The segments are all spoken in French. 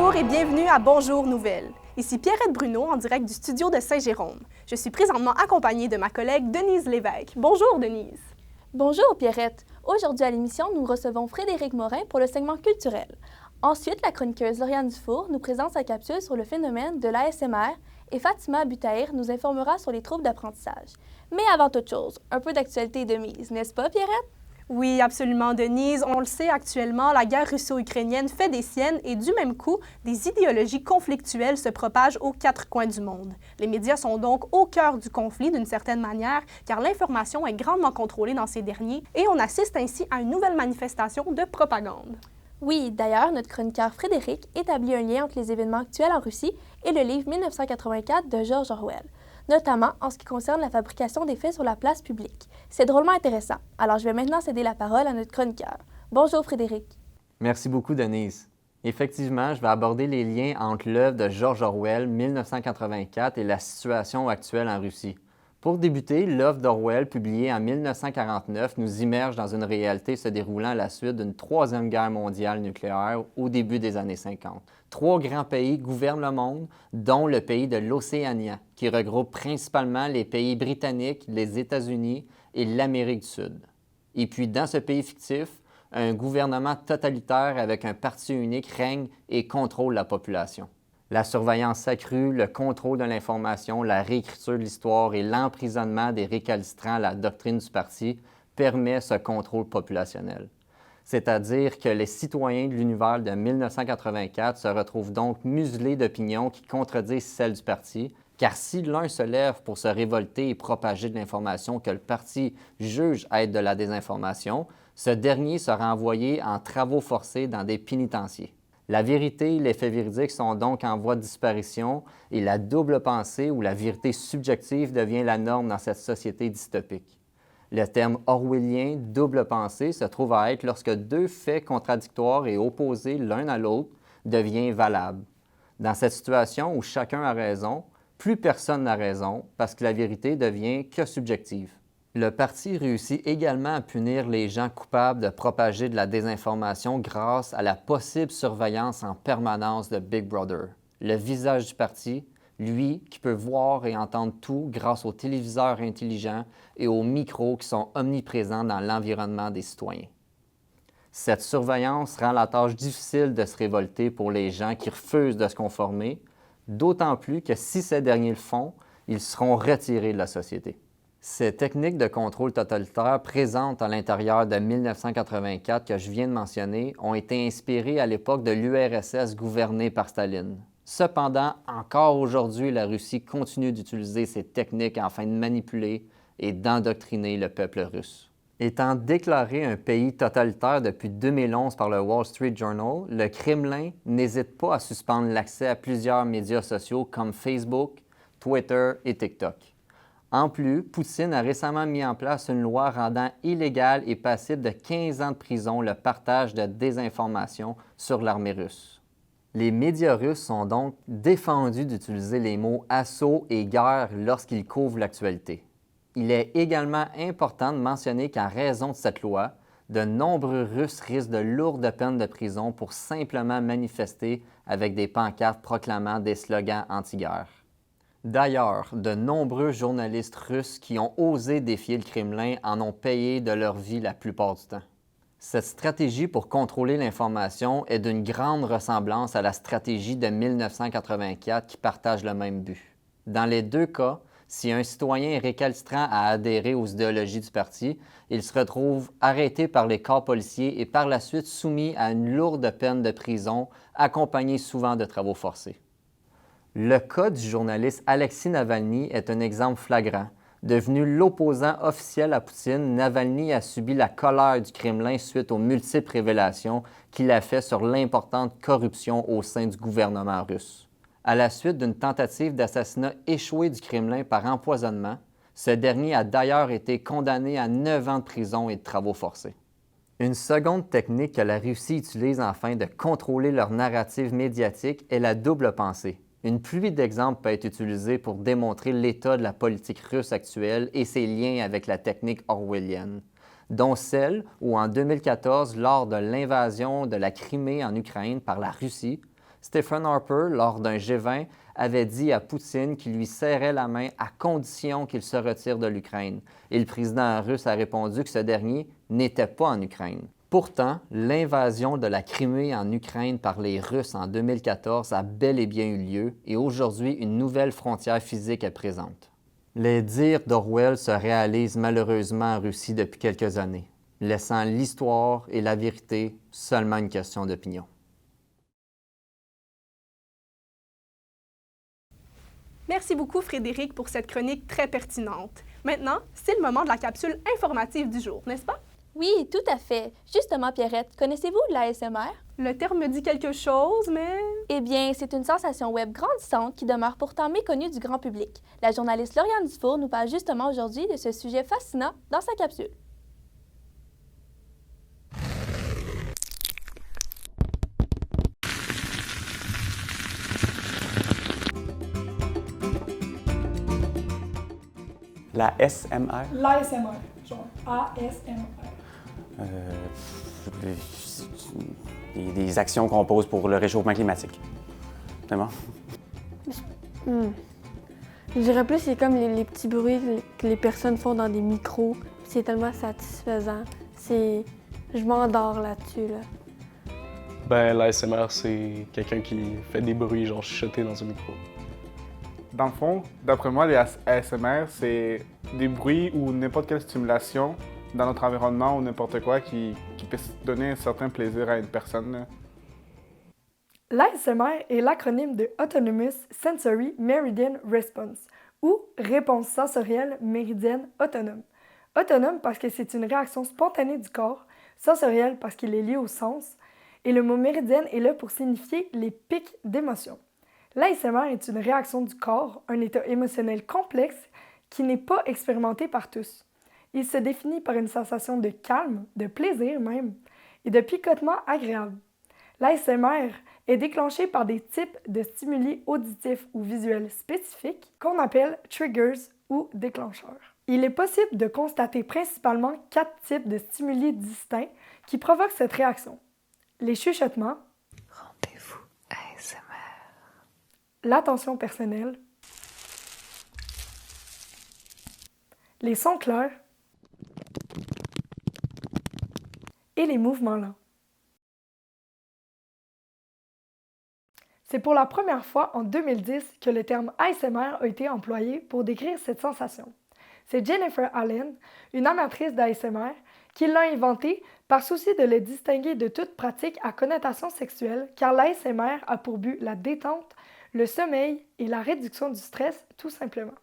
Bonjour et bienvenue à Bonjour Nouvelles. Ici Pierrette Bruno en direct du studio de Saint-Jérôme. Je suis présentement accompagnée de ma collègue Denise Lévesque. Bonjour Denise. Bonjour Pierrette. Aujourd'hui à l'émission, nous recevons Frédéric Morin pour le segment culturel. Ensuite, la chroniqueuse Lauriane Dufour nous présente sa capsule sur le phénomène de l'ASMR et Fatima Butahir nous informera sur les troubles d'apprentissage. Mais avant toute chose, un peu d'actualité de mise, n'est-ce pas Pierrette? Oui, absolument, Denise. On le sait actuellement, la guerre russo-ukrainienne fait des siennes et du même coup, des idéologies conflictuelles se propagent aux quatre coins du monde. Les médias sont donc au cœur du conflit d'une certaine manière, car l'information est grandement contrôlée dans ces derniers et on assiste ainsi à une nouvelle manifestation de propagande. Oui, d'ailleurs, notre chroniqueur Frédéric établit un lien entre les événements actuels en Russie et le livre 1984 de George Orwell, notamment en ce qui concerne la fabrication des faits sur la place publique. C'est drôlement intéressant. Alors, je vais maintenant céder la parole à notre chroniqueur. Bonjour Frédéric. Merci beaucoup, Denise. Effectivement, je vais aborder les liens entre l'œuvre de George Orwell, 1984, et la situation actuelle en Russie. Pour débuter, l'œuvre d'Orwell, publiée en 1949, nous immerge dans une réalité se déroulant à la suite d'une troisième guerre mondiale nucléaire au début des années 50. Trois grands pays gouvernent le monde, dont le pays de l'Océanie, qui regroupe principalement les pays britanniques, les États-Unis et l'Amérique du Sud. Et puis, dans ce pays fictif, un gouvernement totalitaire avec un parti unique règne et contrôle la population. La surveillance accrue, le contrôle de l'information, la réécriture de l'histoire et l'emprisonnement des récalcitrants à la doctrine du parti permet ce contrôle populationnel. C'est-à-dire que les citoyens de l'univers de 1984 se retrouvent donc muselés d'opinions qui contredisent celles du parti, car si l'un se lève pour se révolter et propager de l'information que le parti juge être de la désinformation, ce dernier sera envoyé en travaux forcés dans des pénitenciers. La vérité et les faits véridiques sont donc en voie de disparition et la double pensée ou la vérité subjective devient la norme dans cette société dystopique. Le terme orwellien « double pensée » se trouve à être lorsque deux faits contradictoires et opposés l'un à l'autre deviennent valables. Dans cette situation où chacun a raison, plus personne n'a raison parce que la vérité devient que subjective. Le parti réussit également à punir les gens coupables de propager de la désinformation grâce à la possible surveillance en permanence de Big Brother. Le visage du parti, lui, qui peut voir et entendre tout grâce aux téléviseurs intelligents et aux micros qui sont omniprésents dans l'environnement des citoyens. Cette surveillance rend la tâche difficile de se révolter pour les gens qui refusent de se conformer, d'autant plus que si ces derniers le font, ils seront retirés de la société. Ces techniques de contrôle totalitaire présentes à l'intérieur de 1984 que je viens de mentionner ont été inspirées à l'époque de l'URSS gouvernée par Staline. Cependant, encore aujourd'hui, la Russie continue d'utiliser ces techniques afin de manipuler et d'endoctriner le peuple russe. Étant déclaré un pays totalitaire depuis 2011 par le Wall Street Journal, le Kremlin n'hésite pas à suspendre l'accès à plusieurs médias sociaux comme Facebook, Twitter et TikTok. En plus, Poutine a récemment mis en place une loi rendant illégal et passible de 15 ans de prison le partage de désinformation sur l'armée russe. Les médias russes sont donc défendus d'utiliser les mots « assaut » et « guerre » lorsqu'ils couvrent l'actualité. Il est également important de mentionner qu'en raison de cette loi, de nombreux Russes risquent de lourdes peines de prison pour simplement manifester avec des pancartes proclamant des slogans anti-guerre. D'ailleurs, de nombreux journalistes russes qui ont osé défier le Kremlin en ont payé de leur vie la plupart du temps. Cette stratégie pour contrôler l'information est d'une grande ressemblance à la stratégie de 1984 qui partage le même but. Dans les deux cas, si un citoyen est récalcitrant à adhérer aux idéologies du parti, il se retrouve arrêté par les corps policiers et par la suite soumis à une lourde peine de prison, accompagnée souvent de travaux forcés. Le cas du journaliste Alexei Navalny est un exemple flagrant. Devenu l'opposant officiel à Poutine, Navalny a subi la colère du Kremlin suite aux multiples révélations qu'il a faites sur l'importante corruption au sein du gouvernement russe. À la suite d'une tentative d'assassinat échouée du Kremlin par empoisonnement, ce dernier a d'ailleurs été condamné à 9 ans de prison et de travaux forcés. Une seconde technique que la Russie utilise afin de contrôler leur narrative médiatique est la double pensée. Une pluie d'exemples peut être utilisée pour démontrer l'état de la politique russe actuelle et ses liens avec la technique orwellienne, dont celle où, en 2014, lors de l'invasion de la Crimée en Ukraine par la Russie, Stephen Harper, lors d'un G20, avait dit à Poutine qu'il lui serrait la main à condition qu'il se retire de l'Ukraine. Et le président russe a répondu que ce dernier n'était pas en Ukraine. Pourtant, l'invasion de la Crimée en Ukraine par les Russes en 2014 a bel et bien eu lieu et aujourd'hui, une nouvelle frontière physique est présente. Les dires d'Orwell se réalisent malheureusement en Russie depuis quelques années, laissant l'histoire et la vérité seulement une question d'opinion. Merci beaucoup Frédéric pour cette chronique très pertinente. Maintenant, c'est le moment de la capsule informative du jour, n'est-ce pas? Oui, tout à fait. Justement, Pierrette, connaissez-vous l'ASMR? Le terme me dit quelque chose, mais... Eh bien, c'est une sensation web grandissante qui demeure pourtant méconnue du grand public. La journaliste Lauriane Dufour nous parle justement aujourd'hui de ce sujet fascinant dans sa capsule. La SMR? L'ASMR, genre ASMR. Des actions qu'on pose pour le réchauffement climatique. C'est bon? Je dirais plus c'est comme les petits bruits que les personnes font dans des micros. C'est tellement satisfaisant. Je m'endors là-dessus, là. Ben, l'ASMR, c'est quelqu'un qui fait des bruits, genre chuchoter dans un micro. Dans le fond, d'après moi, les ASMR, c'est des bruits ou n'importe quelle stimulation dans notre environnement ou n'importe quoi qui peut donner un certain plaisir à une personne. L'ASMR est l'acronyme de Autonomous Sensory Meridian Response, ou réponse sensorielle méridienne autonome. Autonome parce que c'est une réaction spontanée du corps, sensorielle parce qu'il est lié au sens, et le mot méridienne est là pour signifier les pics d'émotion. L'ASMR est une réaction du corps, un état émotionnel complexe qui n'est pas expérimenté par tous. Il se définit par une sensation de calme, de plaisir même, et de picotement agréable. L'ASMR est déclenché par des types de stimuli auditifs ou visuels spécifiques qu'on appelle triggers ou déclencheurs. Il est possible de constater principalement 4 types de stimuli distincts qui provoquent cette réaction. Les chuchotements, Rendez-vous ASMR, l'attention personnelle, les sons clairs et les mouvements lents. C'est pour la première fois en 2010 que le terme ASMR a été employé pour décrire cette sensation. C'est Jennifer Allen, une amatrice d'ASMR, qui l'a inventé par souci de le distinguer de toute pratique à connotation sexuelle, car l'ASMR a pour but la détente, le sommeil et la réduction du stress, tout simplement.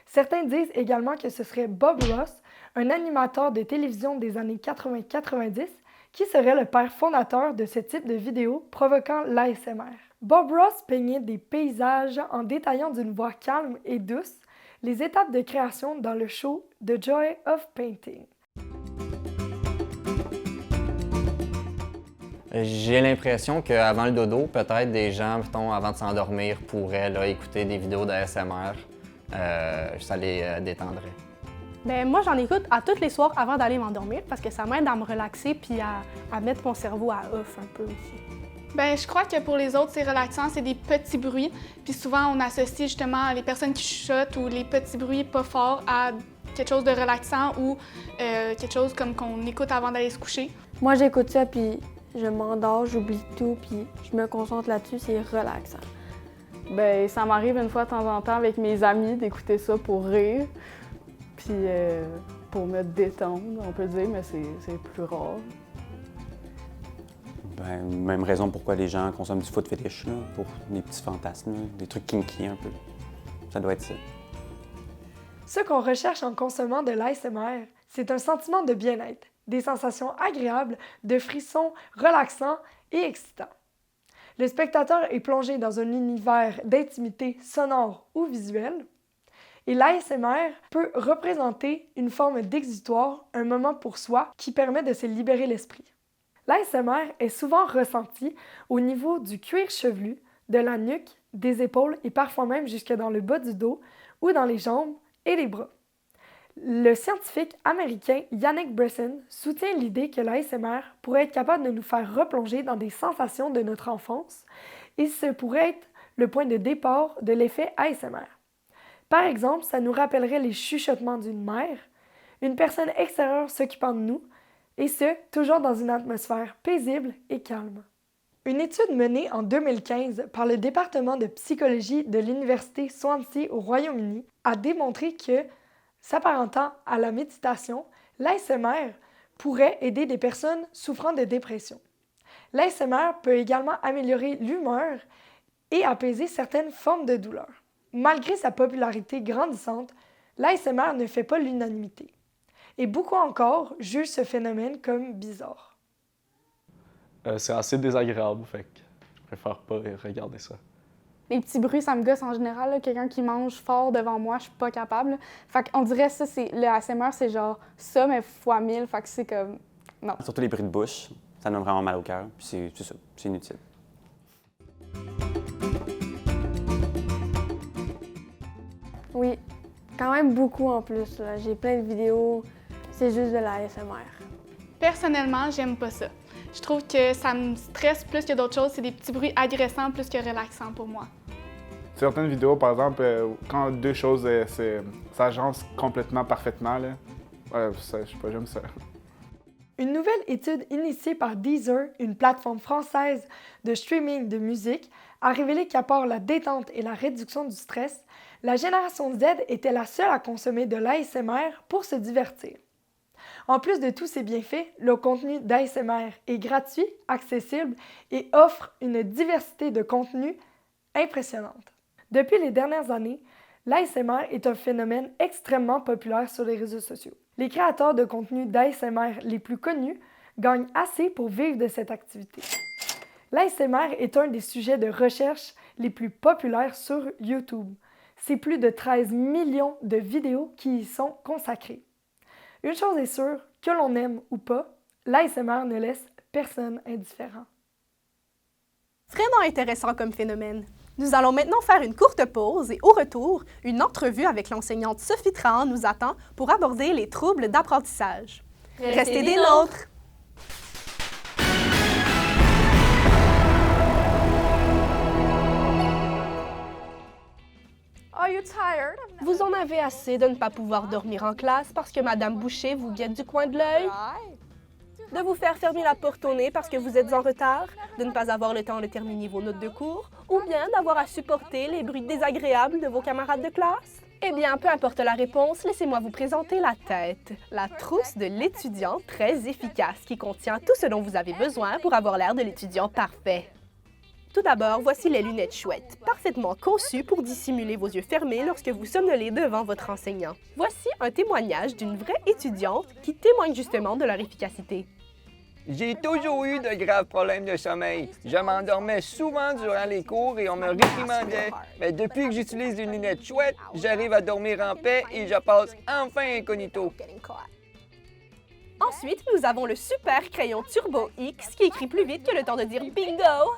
Certains disent également que ce serait Bob Ross, un animateur de télévision des années 80-90, qui serait le père fondateur de ce type de vidéo provoquant l'ASMR. Bob Ross peignait des paysages en détaillant d'une voix calme et douce les étapes de création dans le show The Joy of Painting. J'ai l'impression qu'avant le dodo, peut-être des gens, mettons, avant de s'endormir, pourraient là, écouter des vidéos d'ASMR. Ça les détendrait. Ben moi, j'en écoute à tous les soirs avant d'aller m'endormir parce que ça m'aide à me relaxer puis à mettre mon cerveau à off un peu aussi. Ben, je crois que pour les autres, c'est relaxant, c'est des petits bruits. Puis souvent, on associe justement les personnes qui chuchotent ou les petits bruits pas forts à quelque chose de relaxant ou quelque chose comme qu'on écoute avant d'aller se coucher. Moi, j'écoute ça, puis je m'endors, j'oublie tout, puis je me concentre là-dessus, c'est relaxant. Ben, ça m'arrive une fois de temps en temps avec mes amis d'écouter ça pour rire, puis pour me détendre, on peut dire, mais c'est plus rare. Ben, même raison pourquoi les gens consomment du foot fétiche, là, pour des petits fantasmes, là, des trucs kinky un peu. Ça doit être ça. Ce qu'on recherche en consommant de l'ASMR, c'est un sentiment de bien-être, des sensations agréables, de frissons relaxants et excitants. Le spectateur est plongé dans un univers d'intimité sonore ou visuelle, et l'ASMR peut représenter une forme d'exutoire, un moment pour soi qui permet de se libérer l'esprit. L'ASMR est souvent ressenti au niveau du cuir chevelu, de la nuque, des épaules et parfois même jusque dans le bas du dos ou dans les jambes et les bras. Le scientifique américain Yannick Bresson soutient l'idée que l'ASMR pourrait être capable de nous faire replonger dans des sensations de notre enfance et ce pourrait être le point de départ de l'effet ASMR. Par exemple, ça nous rappellerait les chuchotements d'une mère, une personne extérieure s'occupant de nous, et ce, toujours dans une atmosphère paisible et calme. Une étude menée en 2015 par le département de psychologie de l'Université Swansea au Royaume-Uni a démontré que, s'apparentant à la méditation, l'ASMR pourrait aider des personnes souffrant de dépression. L'ASMR peut également améliorer l'humeur et apaiser certaines formes de douleur. Malgré sa popularité grandissante, l'ASMR ne fait pas l'unanimité. Et beaucoup encore jugent ce phénomène comme bizarre. C'est assez désagréable, fait que je préfère pas regarder ça. Les petits bruits, ça me gosse en général. Là. Quelqu'un qui mange fort devant moi, je suis pas capable. Là. Fait qu'on dirait ça, le ASMR, c'est genre ça, mais fois 1000. Fait que c'est comme... Non. Surtout les bruits de bouche, ça donne vraiment mal au cœur. Puis c'est ça, c'est inutile. Oui, quand même beaucoup en plus. Là. J'ai plein de vidéos, c'est juste de la ASMR. Personnellement, j'aime pas ça. Je trouve que ça me stresse plus que d'autres choses. C'est des petits bruits agressants plus que relaxants pour moi. Certaines vidéos, par exemple, quand deux choses s'agencent complètement parfaitement, là, je sais pas, j'aime ça. Une nouvelle étude initiée par Deezer, une plateforme française de streaming de musique, a révélé qu'à part la détente et la réduction du stress, la génération Z était la seule à consommer de l'ASMR pour se divertir. En plus de tous ces bienfaits, le contenu d'ASMR est gratuit, accessible et offre une diversité de contenus impressionnante. Depuis les dernières années, l'ASMR est un phénomène extrêmement populaire sur les réseaux sociaux. Les créateurs de contenus d'ASMR les plus connus gagnent assez pour vivre de cette activité. L'ASMR est un des sujets de recherche les plus populaires sur YouTube. C'est plus de 13 millions de vidéos qui y sont consacrées. Une chose est sûre, que l'on aime ou pas, l'ASMR ne laisse personne indifférent. Vraiment intéressant comme phénomène. Nous allons maintenant faire une courte pause et au retour, une entrevue avec l'enseignante Sophie Trahan nous attend pour aborder les troubles d'apprentissage. Restez des nôtres! Vous en avez assez de ne pas pouvoir dormir en classe parce que Madame Boucher vous guette du coin de l'œil? De vous faire fermer la porte au nez parce que vous êtes en retard? De ne pas avoir le temps de terminer vos notes de cours? Ou bien d'avoir à supporter les bruits désagréables de vos camarades de classe? Eh bien, peu importe la réponse, laissez-moi vous présenter la tête. La trousse de l'étudiant très efficace qui contient tout ce dont vous avez besoin pour avoir l'air de l'étudiant parfait. Tout d'abord, voici les lunettes chouettes, parfaitement conçues pour dissimuler vos yeux fermés lorsque vous somnolez devant votre enseignant. Voici un témoignage d'une vraie étudiante qui témoigne justement de leur efficacité. J'ai toujours eu de graves problèmes de sommeil. Je m'endormais souvent durant les cours et on me réprimandait. Mais depuis que j'utilise des lunettes chouettes, j'arrive à dormir en paix et je passe enfin incognito. Ensuite, nous avons le super crayon Turbo X qui écrit plus vite que le temps de dire bingo.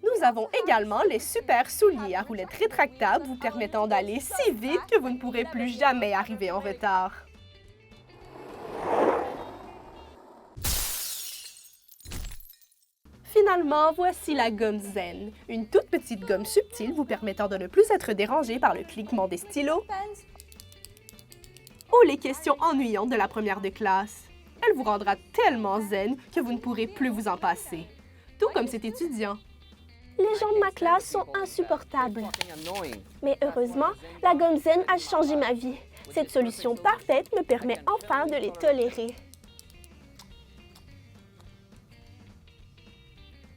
Nous avons également les super souliers à roulettes rétractables vous permettant d'aller si vite que vous ne pourrez plus jamais arriver en retard. Finalement, voici la gomme Zen, une toute petite gomme subtile vous permettant de ne plus être dérangé par le cliquement des stylos ou les questions ennuyantes de la première de classe. Elle vous rendra tellement zen que vous ne pourrez plus vous en passer. Tout comme cet étudiant. Les gens de ma classe sont insupportables. Mais heureusement, la gomme Zen a changé ma vie. Cette solution parfaite me permet enfin de les tolérer.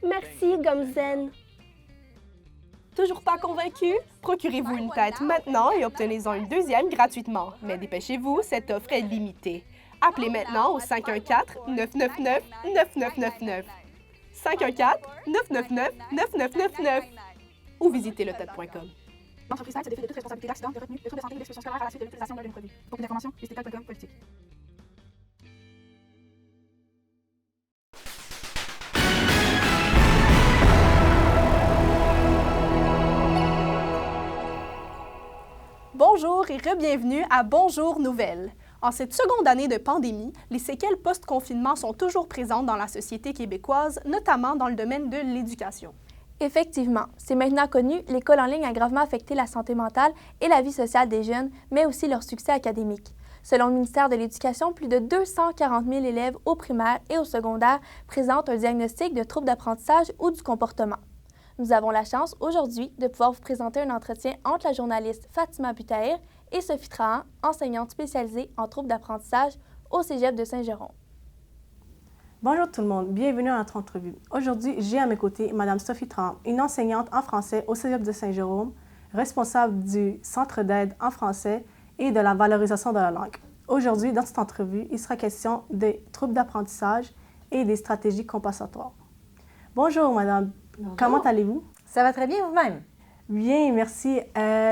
Merci, gomme Zen. Toujours pas convaincu? Procurez-vous une tête maintenant et obtenez-en une deuxième gratuitement. Mais dépêchez-vous, cette offre est limitée. Appelez maintenant au 514-999-9999. 514-999-9999 ou visitez letet.com. L'entreprise SAID se défait de toute responsabilité d'accident, de retenue, de troubles de santé ou d'exclusion scolaire à la suite de l'utilisation d'un de nos produits. Pour plus d'informations, visitez tel.com politique. Bonjour et re-bienvenue à Bonjour Nouvelles. En cette seconde année de pandémie, les séquelles post-confinement sont toujours présentes dans la société québécoise, notamment dans le domaine de l'éducation. Effectivement, c'est maintenant connu, l'école en ligne a gravement affecté la santé mentale et la vie sociale des jeunes, mais aussi leur succès académique. Selon le ministère de l'Éducation, plus de 240 000 élèves au primaire et au secondaire présentent un diagnostic de troubles d'apprentissage ou du comportement. Nous avons la chance aujourd'hui de pouvoir vous présenter un entretien entre la journaliste Fatima Butahir et Sophie Trahan, enseignante spécialisée en troubles d'apprentissage au Cégep de Saint-Jérôme. Bonjour tout le monde, bienvenue à notre entrevue. Aujourd'hui, j'ai à mes côtés Mme Sophie Trahan, une enseignante en français au Cégep de Saint-Jérôme, responsable du Centre d'aide en français et de la valorisation de la langue. Aujourd'hui, dans cette entrevue, il sera question des troubles d'apprentissage et des stratégies compensatoires. Bonjour Madame, Bonjour. Comment allez-vous? Ça va très bien vous-même? Bien, merci.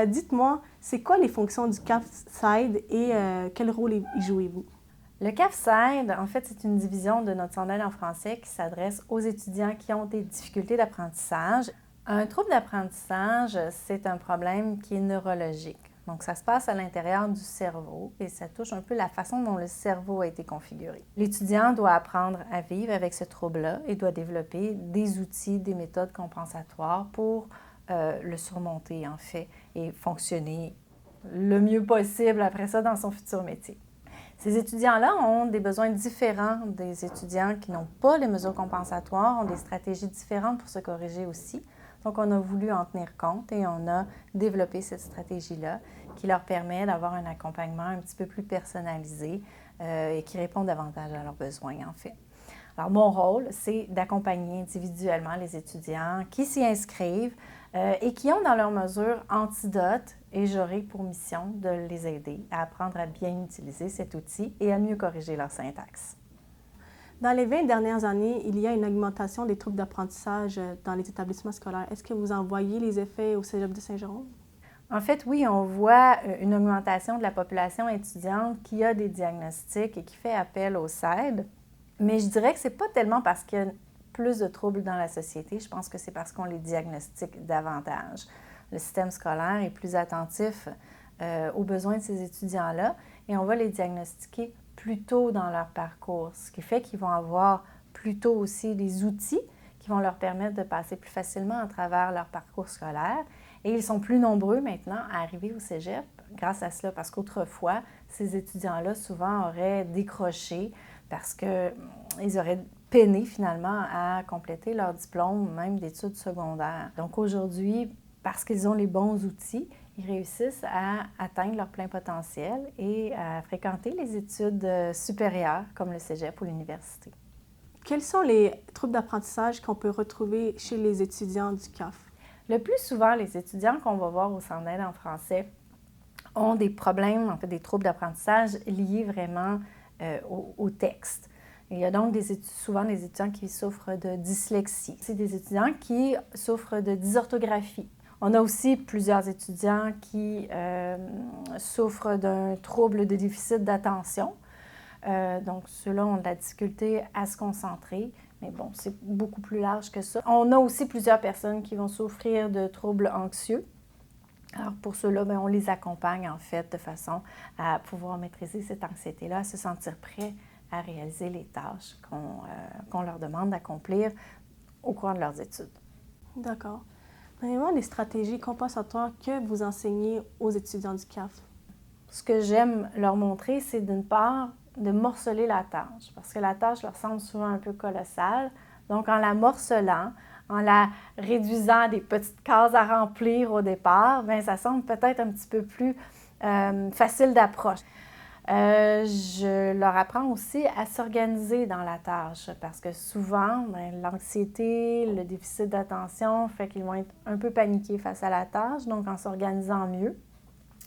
Dites-moi, c'est quoi les fonctions du CAF-SAID et quel rôle y jouez-vous? Le CAF-SAID, en fait, c'est une division de notre Centre d'aide en français qui s'adresse aux étudiants qui ont des difficultés d'apprentissage. Un trouble d'apprentissage, c'est un problème qui est neurologique. Donc, ça se passe à l'intérieur du cerveau et ça touche un peu la façon dont le cerveau a été configuré. L'étudiant doit apprendre à vivre avec ce trouble-là et doit développer des outils, des méthodes compensatoires pour le surmonter, en fait, et fonctionner le mieux possible après ça dans son futur métier. Ces étudiants-là ont des besoins différents des étudiants qui n'ont pas les mesures compensatoires, ont des stratégies différentes pour se corriger aussi. Donc, on a voulu en tenir compte et on a développé cette stratégie-là qui leur permet d'avoir un accompagnement un petit peu plus personnalisé et qui répond davantage à leurs besoins, en fait. Alors, mon rôle, c'est d'accompagner individuellement les étudiants qui s'y inscrivent et qui ont dans leur mesure antidote et j'aurai pour mission de les aider à apprendre à bien utiliser cet outil et à mieux corriger leur syntaxe. Dans les 20 dernières années, il y a une augmentation des troubles d'apprentissage dans les établissements scolaires. Est-ce que vous en voyez les effets au Cégep de Saint-Jérôme? En fait, oui, on voit une augmentation de la population étudiante qui a des diagnostics et qui fait appel au CAID. Mais je dirais que ce n'est pas tellement parce qu'il y a plus de troubles dans la société. Je pense que c'est parce qu'on les diagnostique davantage. Le système scolaire est plus attentif aux besoins de ces étudiants-là et on va les diagnostiquer plus tôt dans leur parcours, ce qui fait qu'ils vont avoir plus tôt aussi des outils qui vont leur permettre de passer plus facilement à travers leur parcours scolaire. Et ils sont plus nombreux maintenant à arriver au cégep grâce à cela, parce qu'autrefois, ces étudiants-là souvent auraient décroché parce qu'ils auraient peiné finalement à compléter leur diplôme, même d'études secondaires. Donc aujourd'hui, parce qu'ils ont les bons outils, ils réussissent à atteindre leur plein potentiel et à fréquenter les études supérieures comme le cégep ou l'université. Quels sont les troubles d'apprentissage qu'on peut retrouver chez les étudiants du CAF? Le plus souvent, les étudiants qu'on va voir au Centre d'aide en français ont des problèmes, en fait des troubles d'apprentissage liés vraiment au texte. Il y a donc souvent des étudiants qui souffrent de dyslexie. C'est des étudiants qui souffrent de dysorthographie. On a aussi plusieurs étudiants qui souffrent d'un trouble de déficit d'attention. Donc, ceux-là ont de la difficulté à se concentrer. Mais bon, c'est beaucoup plus large que ça. On a aussi plusieurs personnes qui vont souffrir de troubles anxieux. Alors, pour ceux-là, on les accompagne, en fait, de façon à pouvoir maîtriser cette anxiété-là, à se sentir prêts à réaliser les tâches qu'on leur demande d'accomplir au cours de leurs études. D'accord. Vraiment, les stratégies compensatoires que vous enseignez aux étudiants du CAF? Ce que j'aime leur montrer, c'est d'une part de morceler la tâche, parce que la tâche leur semble souvent un peu colossale. Donc, en la morcelant, en la réduisant à des petites cases à remplir au départ, ça semble peut-être un petit peu plus facile d'approche. Je leur apprends aussi à s'organiser dans la tâche parce que souvent, l'anxiété, le déficit d'attention fait qu'ils vont être un peu paniqués face à la tâche. Donc, en s'organisant mieux,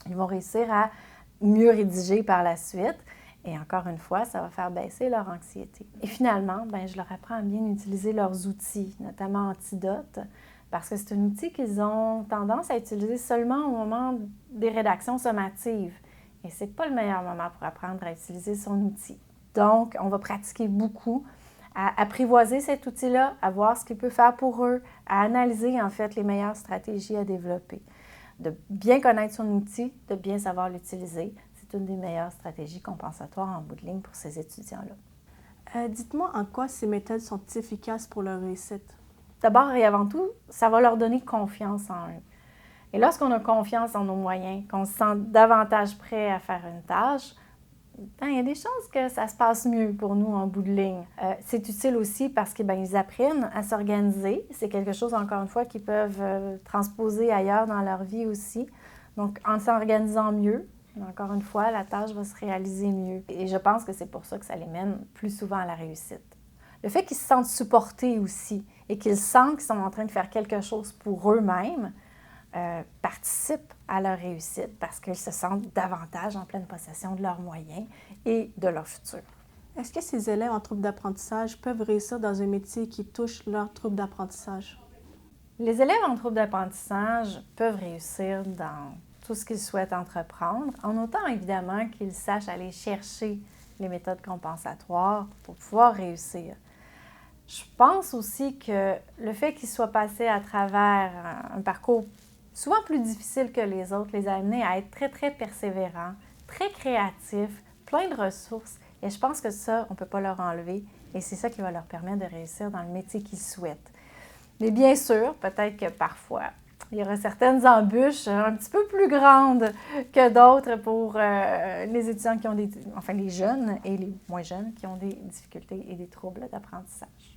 ils vont réussir à mieux rédiger par la suite. Et encore une fois, ça va faire baisser leur anxiété. Et finalement, je leur apprends à bien utiliser leurs outils, notamment Antidote, parce que c'est un outil qu'ils ont tendance à utiliser seulement au moment des rédactions sommatives. Et ce n'est pas le meilleur moment pour apprendre à utiliser son outil. Donc, on va pratiquer beaucoup à apprivoiser cet outil-là, à voir ce qu'il peut faire pour eux, à analyser en fait les meilleures stratégies à développer. De bien connaître son outil, de bien savoir l'utiliser, c'est c'est une des meilleures stratégies compensatoires en bout de ligne pour ces étudiants-là. Dites-moi en quoi ces méthodes sont efficaces pour leur réussite? D'abord et avant tout, ça va leur donner confiance en eux. Et lorsqu'on a confiance en nos moyens, qu'on se sent davantage prêt à faire une tâche, il y a des chances que ça se passe mieux pour nous en bout de ligne. C'est utile aussi parce qu'ils apprennent à s'organiser. C'est quelque chose, encore une fois, qu'ils peuvent transposer ailleurs dans leur vie aussi. Donc, en s'organisant mieux, encore une fois, la tâche va se réaliser mieux. Et je pense que c'est pour ça que ça les mène plus souvent à la réussite. Le fait qu'ils se sentent supportés aussi et qu'ils sentent qu'ils sont en train de faire quelque chose pour eux-mêmes participe à leur réussite parce qu'ils se sentent davantage en pleine possession de leurs moyens et de leur futur. Est-ce que ces élèves en trouble d'apprentissage peuvent réussir dans un métier qui touche leur trouble d'apprentissage? Les élèves en trouble d'apprentissage peuvent réussir dans tout ce qu'ils souhaitent entreprendre, en autant évidemment qu'ils sachent aller chercher les méthodes compensatoires pour pouvoir réussir. Je pense aussi que le fait qu'ils soient passés à travers un parcours souvent plus difficile que les autres les a amenés à être très, très persévérants, très créatifs, plein de ressources. Et je pense que ça, on ne peut pas leur enlever. Et c'est ça qui va leur permettre de réussir dans le métier qu'ils souhaitent. Mais bien sûr, peut-être que parfois, il y aura certaines embûches un petit peu plus grandes que d'autres pour les étudiants qui ont les jeunes et les moins jeunes qui ont des difficultés et des troubles d'apprentissage.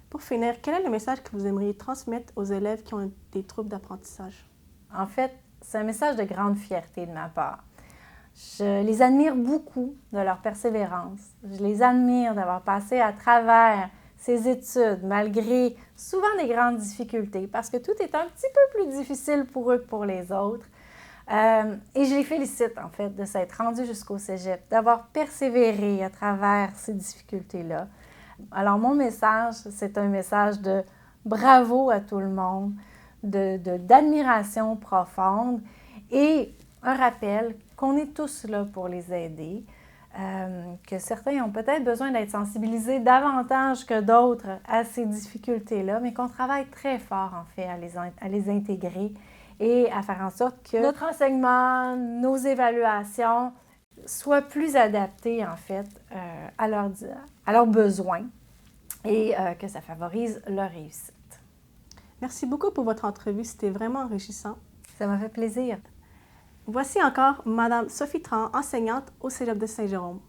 Pour finir, quel est le message que vous aimeriez transmettre aux élèves qui ont des troubles d'apprentissage? En fait, c'est un message de grande fierté de ma part. Je les admire beaucoup de leur persévérance. Je les admire d'avoir passé à travers ces études, malgré souvent des grandes difficultés, parce que tout est un petit peu plus difficile pour eux que pour les autres. Et je les félicite, en fait, de s'être rendus jusqu'au cégep, d'avoir persévéré à travers ces difficultés-là. Alors, mon message, c'est un message de bravo à tout le monde, d'admiration profonde et un rappel qu'on est tous là pour les aider, que certains ont peut-être besoin d'être sensibilisés davantage que d'autres à ces difficultés-là, mais qu'on travaille très fort, en fait, à les intégrer et à faire en sorte que notre enseignement, nos évaluations soient plus adaptées, en fait, à leurs besoins et que ça favorise leur réussite. Merci beaucoup pour votre entrevue. C'était vraiment enrichissant. Ça m'a fait plaisir. Voici encore Mme Sophie Tran, enseignante au Cégep de Saint-Jérôme.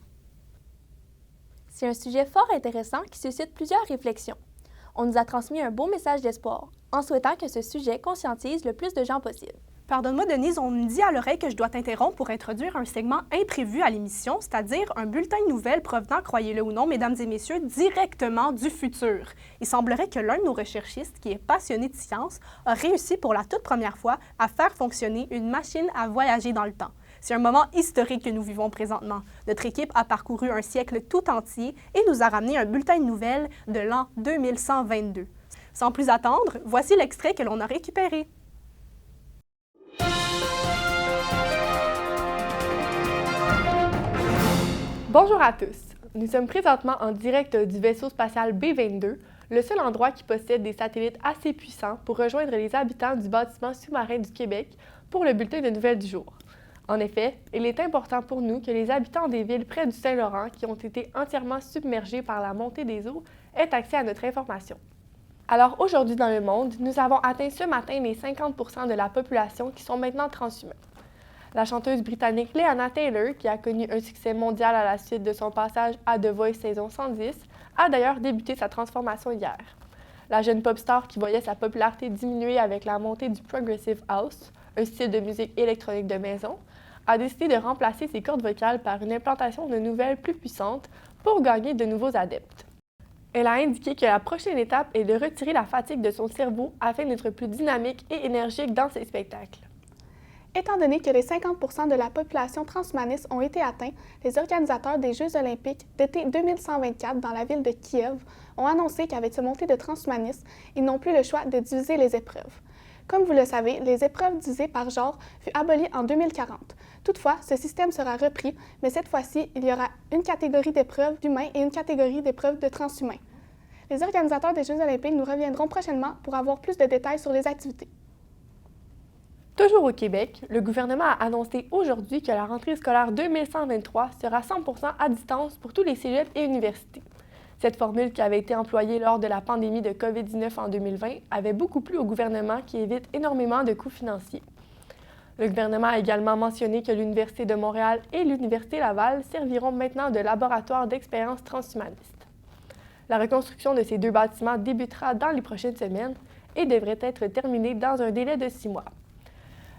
C'est un sujet fort intéressant qui suscite plusieurs réflexions. On nous a transmis un beau message d'espoir, en souhaitant que ce sujet conscientise le plus de gens possible. Pardonne-moi, Denise, on me dit à l'oreille que je dois t'interrompre pour introduire un segment imprévu à l'émission, c'est-à-dire un bulletin de nouvelles provenant, croyez-le ou non, mesdames et messieurs, directement du futur. Il semblerait que l'un de nos recherchistes, qui est passionné de science, a réussi pour la toute première fois à faire fonctionner une machine à voyager dans le temps. C'est un moment historique que nous vivons présentement. Notre équipe a parcouru un siècle tout entier et nous a ramené un bulletin de nouvelles de l'an 2122. Sans plus attendre, voici l'extrait que l'on a récupéré. Bonjour à tous. Nous sommes présentement en direct du vaisseau spatial B-22, le seul endroit qui possède des satellites assez puissants pour rejoindre les habitants du bâtiment sous-marin du Québec pour le bulletin de nouvelles du jour. En effet, il est important pour nous que les habitants des villes près du Saint-Laurent qui ont été entièrement submergés par la montée des eaux aient accès à notre information. Alors aujourd'hui dans le monde, nous avons atteint ce matin les 50% de la population qui sont maintenant transhumains. La chanteuse britannique Lana Taylor, qui a connu un succès mondial à la suite de son passage à The Voice saison 110, a d'ailleurs débuté sa transformation hier. La jeune pop star qui voyait sa popularité diminuer avec la montée du Progressive House, un style de musique électronique de maison, a décidé de remplacer ses cordes vocales par une implantation de nouvelles plus puissantes pour gagner de nouveaux adeptes. Elle a indiqué que la prochaine étape est de retirer la fatigue de son cerveau afin d'être plus dynamique et énergique dans ses spectacles. Étant donné que les 50% de la population transhumaniste ont été atteints, les organisateurs des Jeux olympiques d'été 2124 dans la ville de Kiev ont annoncé qu'avec ce montée de transhumanisme, ils n'ont plus le choix de diviser les épreuves. Comme vous le savez, les épreuves divisées par genre furent abolies en 2040. Toutefois, ce système sera repris, mais cette fois-ci, il y aura une catégorie d'épreuves d'humains et une catégorie d'épreuves de transhumains. Les organisateurs des Jeux olympiques nous reviendront prochainement pour avoir plus de détails sur les activités. Toujours au Québec, le gouvernement a annoncé aujourd'hui que la rentrée scolaire 2123 sera 100% à distance pour tous les cégeps et universités. Cette formule qui avait été employée lors de la pandémie de COVID-19 en 2020 avait beaucoup plu au gouvernement qui évite énormément de coûts financiers. Le gouvernement a également mentionné que l'Université de Montréal et l'Université Laval serviront maintenant de laboratoire d'expérience transhumaniste. La reconstruction de ces deux bâtiments débutera dans les prochaines semaines et devrait être terminée dans un délai de 6 mois.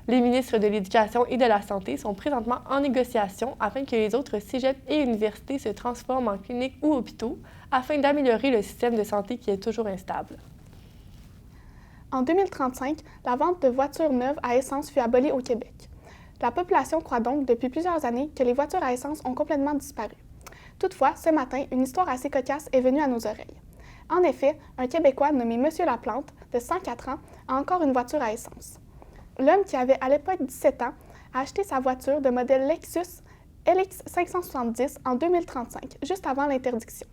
Les ministres de l'Éducation et de la Santé sont présentement en négociation afin que les autres cégeps et universités se transforment en cliniques ou hôpitaux afin d'améliorer le système de santé qui est toujours instable. En 2035, la vente de voitures neuves à essence fut abolie au Québec. La population croit donc depuis plusieurs années que les voitures à essence ont complètement disparu. Toutefois, ce matin, une histoire assez cocasse est venue à nos oreilles. En effet, un Québécois nommé Monsieur Laplante, de 104 ans, a encore une voiture à essence. L'homme, qui avait à l'époque 17 ans, a acheté sa voiture de modèle Lexus LX 570 en 2035, juste avant l'interdiction.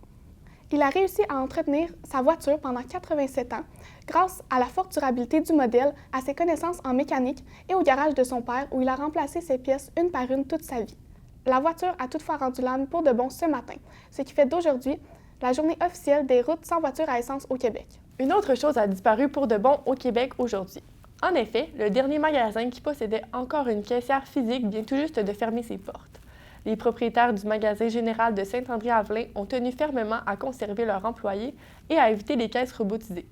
Il a réussi à entretenir sa voiture pendant 87 ans grâce à la forte durabilité du modèle, à ses connaissances en mécanique et au garage de son père où il a remplacé ses pièces une par une toute sa vie. La voiture a toutefois rendu l'âme pour de bon ce matin, ce qui fait d'aujourd'hui la journée officielle des routes sans voiture à essence au Québec. Une autre chose a disparu pour de bon au Québec aujourd'hui. En effet, le dernier magasin qui possédait encore une caissière physique vient tout juste de fermer ses portes. Les propriétaires du magasin général de Saint-André-Avelin ont tenu fermement à conserver leurs employés et à éviter les caisses robotisées.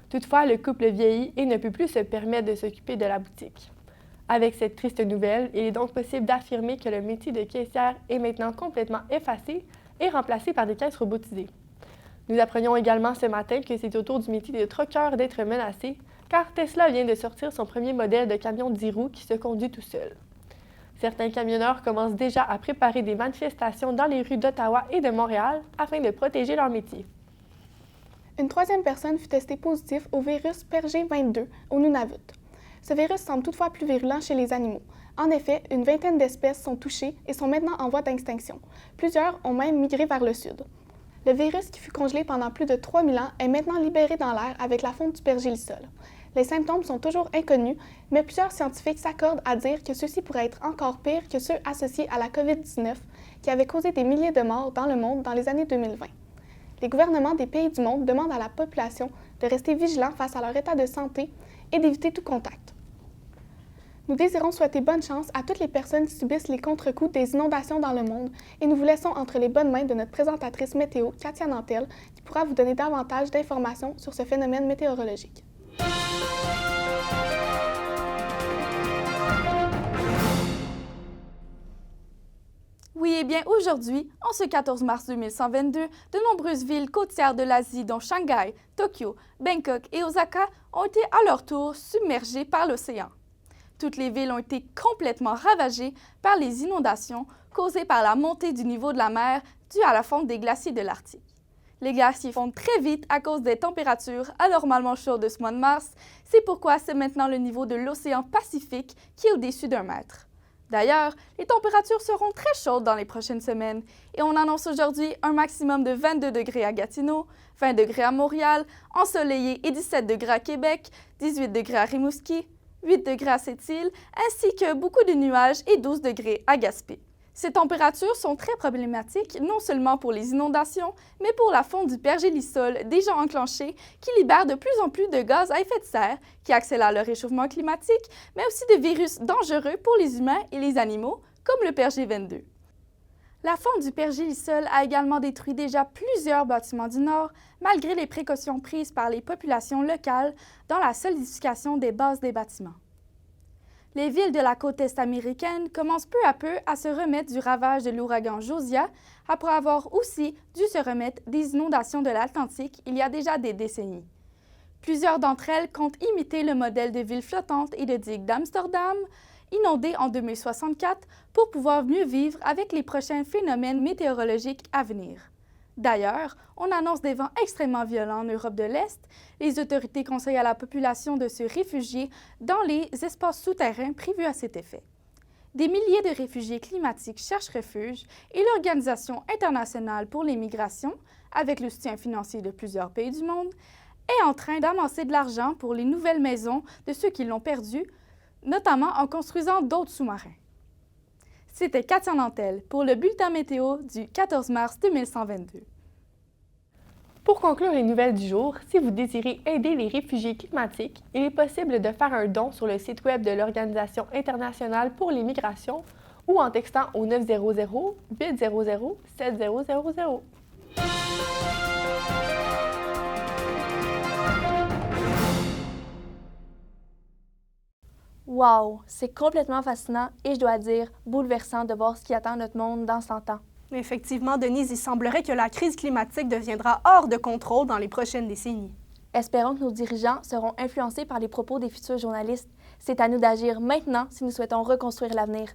Toutefois, le couple vieillit et ne peut plus se permettre de s'occuper de la boutique. Avec cette triste nouvelle, il est donc possible d'affirmer que le métier de caissière est maintenant complètement effacé et remplacé par des caisses robotisées. Nous apprenions également ce matin que c'est au tour du métier de truckeur d'être menacé, car Tesla vient de sortir son premier modèle de camion 10 roues qui se conduit tout seul. Certains camionneurs commencent déjà à préparer des manifestations dans les rues d'Ottawa et de Montréal afin de protéger leur métier. Une troisième personne fut testée positive au virus PERG-22 au Nunavut. Ce virus semble toutefois plus virulent chez les animaux. En effet, une vingtaine d'espèces sont touchées et sont maintenant en voie d'extinction. Plusieurs ont même migré vers le sud. Le virus qui fut congelé pendant plus de 3000 ans est maintenant libéré dans l'air avec la fonte du pergélisol. Les symptômes sont toujours inconnus, mais plusieurs scientifiques s'accordent à dire que ceux-ci pourraient être encore pires que ceux associés à la COVID-19, qui avait causé des milliers de morts dans le monde dans les années 2020. Les gouvernements des pays du monde demandent à la population de rester vigilants face à leur état de santé et d'éviter tout contact. Nous désirons souhaiter bonne chance à toutes les personnes qui subissent les contre-coups des inondations dans le monde et nous vous laissons entre les bonnes mains de notre présentatrice météo, Katia Nantel, qui pourra vous donner davantage d'informations sur ce phénomène météorologique. Oui, eh bien aujourd'hui, en ce 14 mars 2122, de nombreuses villes côtières de l'Asie, dont Shanghai, Tokyo, Bangkok et Osaka, ont été à leur tour submergées par l'océan. Toutes les villes ont été complètement ravagées par les inondations causées par la montée du niveau de la mer due à la fonte des glaciers de l'Arctique. Les glaciers fondent très vite à cause des températures anormalement chaudes de ce mois de mars. C'est pourquoi c'est maintenant le niveau de l'océan Pacifique qui est au-dessus d'1 mètre. D'ailleurs, les températures seront très chaudes dans les prochaines semaines et on annonce aujourd'hui un maximum de 22 degrés à Gatineau, 20 degrés à Montréal, ensoleillé et 17 degrés à Québec, 18 degrés à Rimouski, 8 degrés à Sept-Îles, ainsi que beaucoup de nuages et 12 degrés à Gaspé. Ces températures sont très problématiques non seulement pour les inondations, mais pour la fonte du pergélisol déjà enclenché qui libère de plus en plus de gaz à effet de serre qui accélère le réchauffement climatique, mais aussi de virus dangereux pour les humains et les animaux, comme le PERG-22. La fonte du pergélisol a également détruit déjà plusieurs bâtiments du Nord, malgré les précautions prises par les populations locales dans la solidification des bases des bâtiments. Les villes de la côte est américaine commencent peu à peu à se remettre du ravage de l'ouragan Josiah, après avoir aussi dû se remettre des inondations de l'Atlantique il y a déjà des décennies. Plusieurs d'entre elles comptent imiter le modèle de ville flottante et de digue d'Amsterdam, inondée en 2064, pour pouvoir mieux vivre avec les prochains phénomènes météorologiques à venir. D'ailleurs, on annonce des vents extrêmement violents en Europe de l'Est. Les autorités conseillent à la population de se réfugier dans les espaces souterrains prévus à cet effet. Des milliers de réfugiés climatiques cherchent refuge et l'Organisation internationale pour les migrations, avec le soutien financier de plusieurs pays du monde, est en train d'amasser de l'argent pour les nouvelles maisons de ceux qui l'ont perdu notamment en construisant d'autres sous-marins. C'était Katia Nantel pour le bulletin météo du 14 mars 2122. Pour conclure les nouvelles du jour, si vous désirez aider les réfugiés climatiques, il est possible de faire un don sur le site web de l'Organisation internationale pour les migrations ou en textant au 900-800-7000. Wow, c'est complètement fascinant et je dois dire bouleversant de voir ce qui attend notre monde dans 100 ans. Effectivement, Denise, il semblerait que la crise climatique deviendra hors de contrôle dans les prochaines décennies. Espérons que nos dirigeants seront influencés par les propos des futurs journalistes. C'est à nous d'agir maintenant si nous souhaitons reconstruire l'avenir.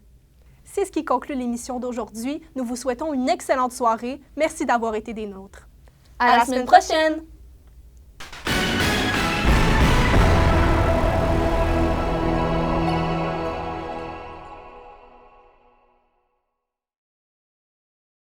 C'est ce qui conclut l'émission d'aujourd'hui. Nous vous souhaitons une excellente soirée. Merci d'avoir été des nôtres. À la semaine prochaine!